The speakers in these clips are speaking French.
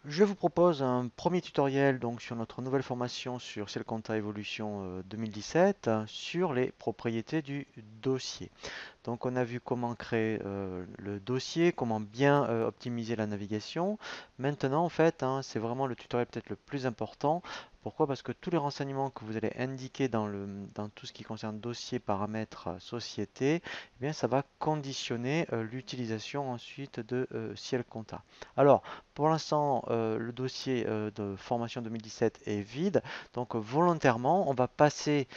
Je vous propose un premier tutoriel donc sur notre nouvelle formation sur Ciel Compta Evolution 2017 sur les propriétés du dossier. Donc on a vu comment créer le dossier, comment bien optimiser la navigation. Maintenant en fait c'est vraiment le tutoriel peut-être le plus important. Pourquoi? Parce que tous les renseignements que vous allez indiquer dans tout ce qui concerne dossier, paramètres, société, eh bien ça va conditionner l'utilisation ensuite de Ciel Compta. Alors pour l'instant le dossier de formation 2017 est vide, donc volontairement on va passer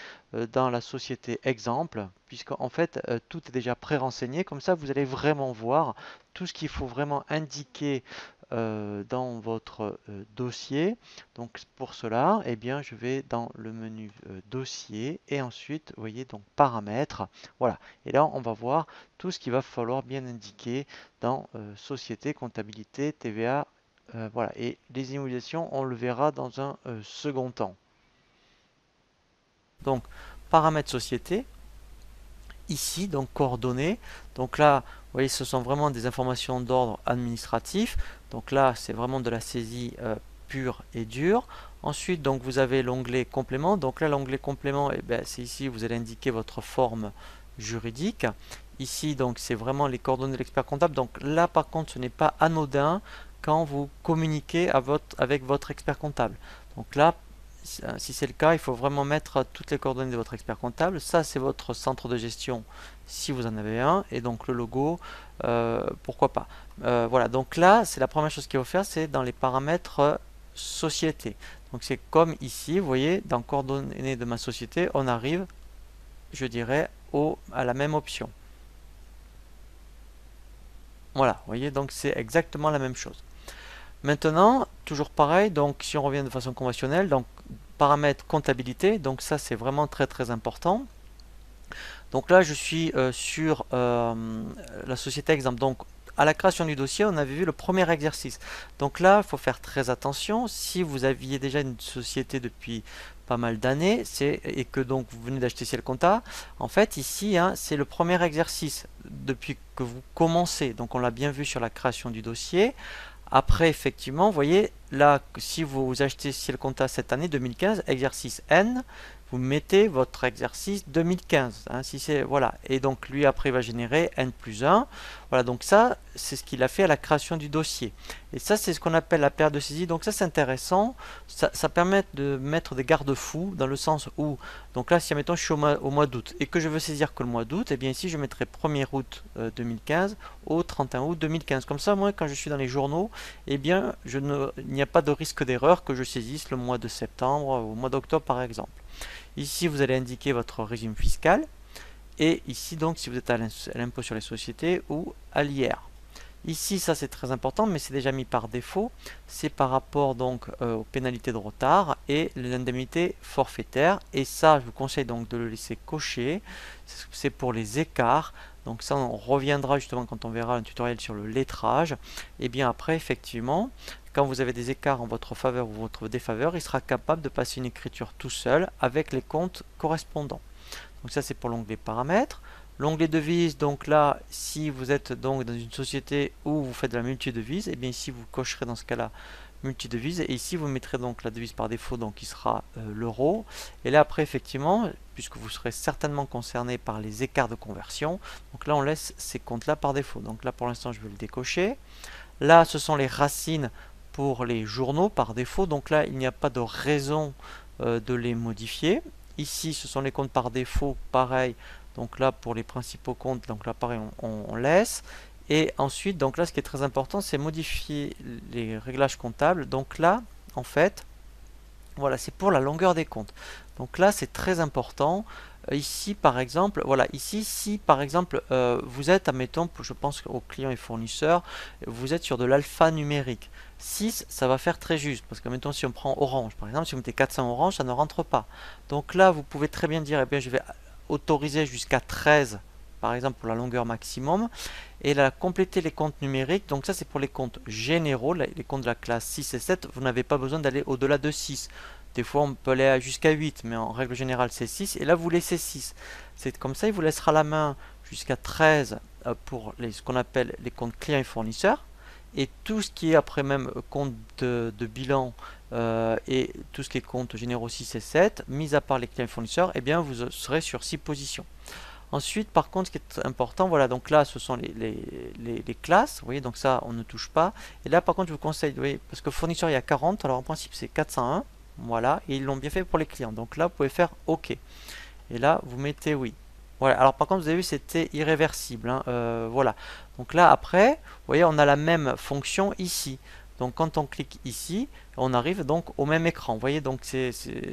dans la société exemple, puisque en fait tout est déjà pré-renseigné. Comme ça, vous allez vraiment voir tout ce qu'il faut vraiment indiquer dans votre dossier. Donc pour cela, eh bien, je vais dans le menu dossier et ensuite, vous voyez, donc paramètres. Voilà. Et là, on va voir tout ce qu'il va falloir bien indiquer dans société, comptabilité, TVA. Voilà. Et les immobilisations, on le verra dans un second temps. Donc, paramètres société, ici, donc coordonnées. Donc là, vous voyez, ce sont vraiment des informations d'ordre administratif. Donc là, c'est vraiment de la saisie pure et dure. Ensuite, donc vous avez l'onglet complément. Donc là, l'onglet complément, eh ben, c'est ici, vous allez indiquer votre forme juridique. Ici, donc, c'est vraiment les coordonnées de l'expert comptable. Donc là, par contre, ce n'est pas anodin quand vous communiquez avec votre expert comptable. Donc là, si c'est le cas, il faut vraiment mettre toutes les coordonnées de votre expert comptable. Ça, c'est votre centre de gestion si vous en avez un. Et donc le logo, pourquoi pas. Voilà, donc là, c'est la première chose qu'il faut faire, c'est dans les paramètres société. Donc c'est comme ici, vous voyez, dans coordonnées de ma société, on arrive, je dirais, à la même option. Voilà, vous voyez, donc c'est exactement la même chose. Maintenant, toujours pareil, donc si on revient de façon conventionnelle, donc paramètres comptabilité, donc ça c'est vraiment très très important. Donc là je suis sur la société exemple. Donc à la création du dossier, on avait vu le premier exercice. Donc là, il faut faire très attention. Si vous aviez déjà une société depuis pas mal d'années et que donc vous venez d'acheter Ciel Compta, en fait ici c'est le premier exercice depuis que vous commencez. Donc on l'a bien vu sur la création du dossier. Après, effectivement, vous voyez, là, si vous achetez Ciel Compta cette année 2015, exercice N, vous mettez votre exercice 2015. Si c'est, voilà. Et donc, lui, après, il va générer N plus 1. Voilà, donc ça, c'est ce qu'il a fait à la création du dossier. Et ça, c'est ce qu'on appelle la période de saisie. Donc ça, c'est intéressant. Ça permet de mettre des garde-fous dans le sens où, donc là, si, admettons, je suis au mois d'août et que je veux saisir que le mois d'août, et bien ici, je mettrai 1er août 2015 au 31 août 2015. Comme ça, moi, quand je suis dans les journaux, eh bien, il n'y a pas de risque d'erreur que je saisisse le mois de septembre ou le mois d'octobre, par exemple. Ici, vous allez indiquer votre régime fiscal. Et ici, donc, si vous êtes à l'impôt sur les sociétés ou à l'IR. Ici, ça c'est très important, mais c'est déjà mis par défaut. C'est par rapport donc aux pénalités de retard et les indemnités forfaitaires. Et ça, je vous conseille donc de le laisser cocher. C'est pour les écarts. Donc ça, on reviendra justement quand on verra un tutoriel sur le lettrage. Et bien après, effectivement, quand vous avez des écarts en votre faveur ou votre défaveur, il sera capable de passer une écriture tout seul avec les comptes correspondants. Donc ça, c'est pour l'onglet paramètres. L'onglet devise, donc là, si vous êtes donc dans une société où vous faites de la multidevise, et bien ici vous cocherez dans ce cas-là multidevise, et ici vous mettrez donc la devise par défaut, donc qui sera l'euro. Et là après effectivement, puisque vous serez certainement concerné par les écarts de conversion, donc là on laisse ces comptes-là par défaut. Donc là pour l'instant je vais le décocher. Là ce sont les racines pour les journaux par défaut, donc là il n'y a pas de raison de les modifier. Ici ce sont les comptes par défaut, pareil. Donc là, pour les principaux comptes, donc là, pareil, on laisse. Et ensuite, donc là, ce qui est très important, c'est modifier les réglages comptables. Donc là, en fait, voilà, c'est pour la longueur des comptes. Donc là, c'est très important. Ici, par exemple, voilà, ici, si par exemple, vous êtes, admettons, je pense aux clients et fournisseurs, vous êtes sur de l'alphanumérique. 6, ça va faire très juste, parce que, mettons, si on prend Orange, par exemple, si vous mettez 400 Orange, ça ne rentre pas. Donc là, vous pouvez très bien dire, eh bien, je vais autoriser jusqu'à 13, par exemple, pour la longueur maximum. Et là, compléter les comptes numériques. Donc ça, c'est pour les comptes généraux, les comptes de la classe 6 et 7. Vous n'avez pas besoin d'aller au-delà de 6. Des fois, on peut aller jusqu'à 8, mais en règle générale, c'est 6. Et là, vous laissez 6. C'est comme ça, il vous laissera la main jusqu'à 13 pour ce qu'on appelle les comptes clients et fournisseurs. et tout ce qui est après même compte de bilan et tout ce qui est compte généraux 6 et 7, mis à part les clients fournisseurs, eh bien vous serez sur 6 positions. Ensuite, par contre, ce qui est important, voilà, donc là, ce sont les classes, vous voyez, donc ça, on ne touche pas. Et là, par contre, je vous conseille, vous voyez, parce que fournisseur, il y a 40, alors en principe, c'est 401, voilà, et ils l'ont bien fait pour les clients. Donc là, vous pouvez faire OK. Et là, vous mettez oui. Voilà, alors par contre, vous avez vu, c'était irréversible, hein, voilà. Donc là, après, vous voyez, on a la même fonction ici. Donc quand on clique ici, on arrive donc au même écran. Vous voyez, donc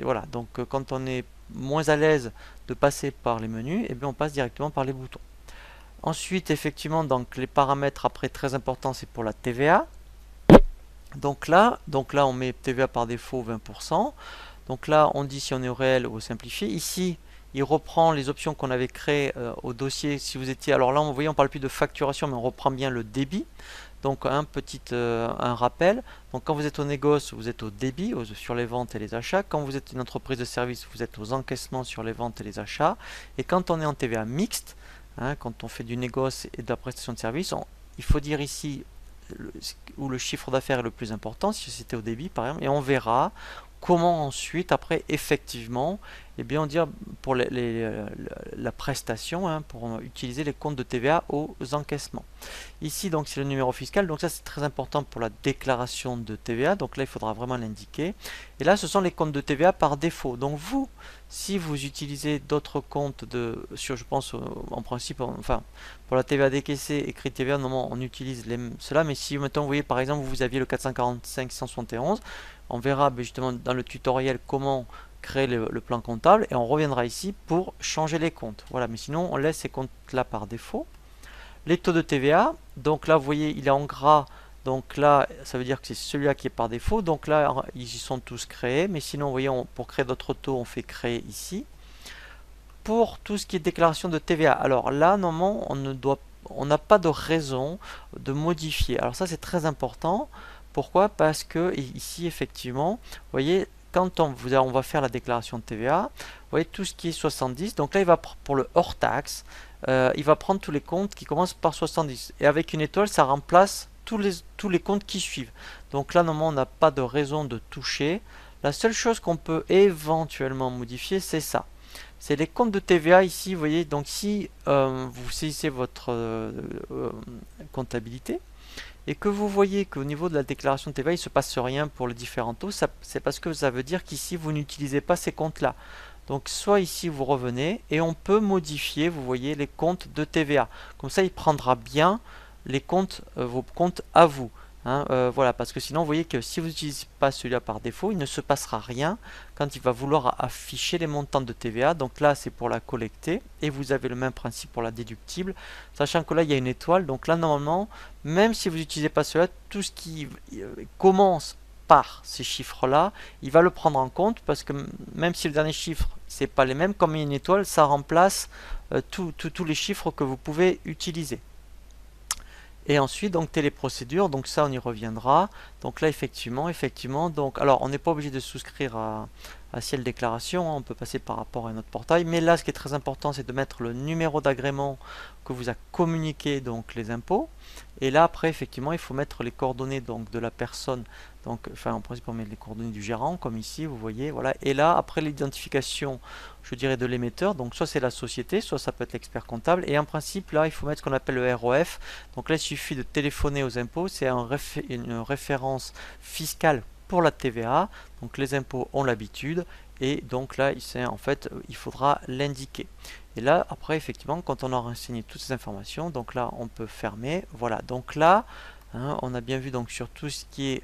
voilà. Donc quand on est moins à l'aise de passer par les menus, et bien on passe directement par les boutons. Ensuite, effectivement, donc les paramètres après très importants, c'est pour la TVA. Donc là, on met TVA par défaut 20%. Donc là, on dit si on est au réel ou au simplifié. Ici, il reprend les options qu'on avait créées au dossier. Si vous étiez, alors là, vous voyez, on parle plus de facturation, mais on reprend bien le débit. Donc un rappel. Donc quand vous êtes au négoce, vous êtes au débit sur les ventes et les achats. Quand vous êtes une entreprise de service, vous êtes aux encaissements sur les ventes et les achats. Et quand on est en TVA mixte, hein, quand on fait du négoce et de la prestation de service, il faut dire ici où le chiffre d'affaires est le plus important, si c'était au débit par exemple, et on verra comment ensuite, après, effectivement, eh bien, on dit pour la prestation, hein, pour utiliser les comptes de TVA aux encaissements. Ici, donc, c'est le numéro fiscal. Donc ça, c'est très important pour la déclaration de TVA. Donc là, il faudra vraiment l'indiquer. Et là, ce sont les comptes de TVA par défaut. Donc vous, si vous utilisez d'autres comptes je pense, en principe, enfin, pour la TVA décaissée, écrit TVA, normalement, on utilise cela. Mais si, maintenant, vous voyez, par exemple, vous aviez le 445 171, on verra justement dans le tutoriel comment créer le plan comptable et on reviendra ici pour changer les comptes. Voilà, mais sinon on laisse ces comptes là par défaut. Les taux de TVA, donc là vous voyez il est en gras, donc là ça veut dire que c'est celui-là qui est par défaut, donc là ils y sont tous créés, mais sinon vous voyez pour créer d'autres taux on fait créer ici. Pour tout ce qui est déclaration de TVA, alors là normalement on n'a pas de raison de modifier. Alors ça c'est très important. Pourquoi? Parce que ici, effectivement, vous voyez, quand on va faire la déclaration de TVA, vous voyez tout ce qui est 70. Donc là, il va pour le hors taxe, il va prendre tous les comptes qui commencent par 70. Et avec une étoile, ça remplace tous les comptes qui suivent. Donc là, normalement, on n'a pas de raison de toucher. La seule chose qu'on peut éventuellement modifier, c'est ça. C'est les comptes de TVA ici, vous voyez. Donc si vous saisissez votre comptabilité, et que vous voyez qu'au niveau de la déclaration de TVA, il ne se passe rien pour les différents taux, c'est parce que ça veut dire qu'ici, vous n'utilisez pas ces comptes-là. Donc, soit ici, vous revenez et on peut modifier, vous voyez, les comptes de TVA. Comme ça, il prendra bien les comptes, vos comptes à vous. Hein, voilà, parce que sinon, vous voyez que si vous n'utilisez pas celui-là par défaut, il ne se passera rien quand il va vouloir afficher les montants de TVA. Donc là, c'est pour la collecter et vous avez le même principe pour la déductible, sachant que là, il y a une étoile. Donc là, normalement, même si vous n'utilisez pas cela, tout ce qui commence par ces chiffres-là, il va le prendre en compte parce que même si le dernier chiffre, c'est pas les mêmes, comme une étoile, ça remplace tous les chiffres que vous pouvez utiliser. Et ensuite, donc téléprocédure, donc ça on y reviendra. Donc là effectivement, donc alors on n'est pas obligé de souscrire à Ciel Déclaration, hein, on peut passer par rapport à notre portail. Mais là, ce qui est très important, c'est de mettre le numéro d'agrément que vous a communiqué donc les impôts. Et là après, effectivement, il faut mettre les coordonnées donc de la personne. Donc, enfin, en principe, on met les coordonnées du gérant, comme ici, vous voyez, voilà. Et là, après l'identification, je dirais de l'émetteur, donc soit c'est la société, soit ça peut être l'expert comptable. Et en principe, là, il faut mettre ce qu'on appelle le ROF. Donc là, il suffit de téléphoner aux impôts. C'est une référence fiscale pour la TVA. Donc les impôts ont l'habitude. Et donc là, en fait, il faudra l'indiquer. Et là, après, effectivement, quand on aura renseigné toutes ces informations, donc là, on peut fermer. Voilà, donc là, hein, on a bien vu donc sur tout ce qui est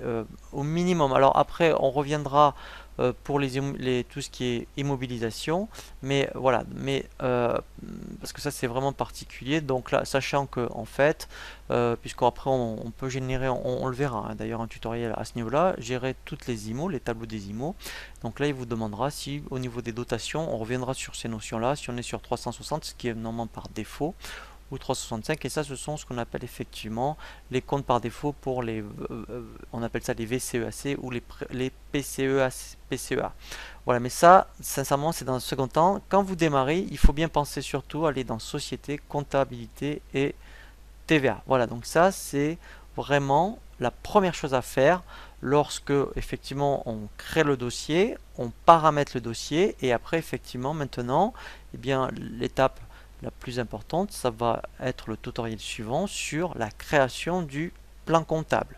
au minimum. Alors après, on reviendra pour tout ce qui est immobilisation, mais voilà, parce que ça c'est vraiment particulier. Donc là, sachant que en fait, puisqu'après on peut générer, on le verra hein, d'ailleurs un tutoriel à ce niveau-là, gérer toutes les IMO, les tableaux des IMO. Donc là, il vous demandera si au niveau des dotations, on reviendra sur ces notions-là, si on est sur 360, ce qui est normalement par défaut, ou 365, et ça ce sont ce qu'on appelle effectivement les comptes par défaut pour on appelle ça les VCEAC ou les PCEA. Voilà, mais ça sincèrement c'est dans un second temps. Quand vous démarrez, il faut bien penser surtout à aller dans société, comptabilité et TVA. Voilà, donc ça c'est vraiment la première chose à faire lorsque effectivement on crée le dossier, on paramètre le dossier et après effectivement maintenant, eh bien l'étape la plus importante, ça va être le tutoriel suivant sur la création du plan comptable.